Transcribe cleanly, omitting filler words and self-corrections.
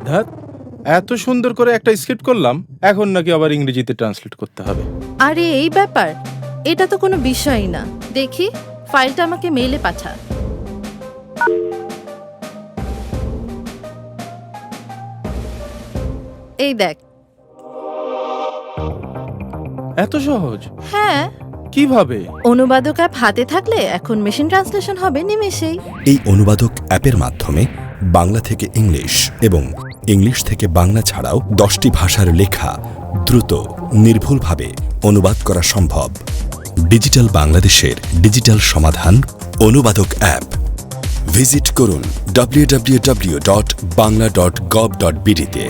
ধ্যাত, এত সুন্দর করে একটা স্ক্রিপ্ট করলাম, এখন নাকি আবার ইংরেজিতে ট্রান্সলেট করতে হবে। আরে এই ব্যাপার, এটা তো কোনো বিষয়ই না। দেখি ফাইলটা আমাকে মেইলে পাঠা। এই দেখ। এত সহজ? হ্যাঁ, কিভাবে? অনুবাদক অ্যাপ হাতে থাকলে এখন মেশিন ট্রান্সলেশন হবে নিমেষেই। এই অনুবাদক অ্যাপের মাধ্যমে বাংলা থেকে ইংলিশ এবং ইংলিশ থেকে বাংলা ছাড়াও 10টি ভাষার লেখা দ্রুত নির্ভুলভাবে অনুবাদ করা সম্ভব। ডিজিটাল বাংলাদেশের ডিজিটাল সমাধান অনুবাদক অ্যাপ। ভিজিট করুন www.bangla.gov.bd তে।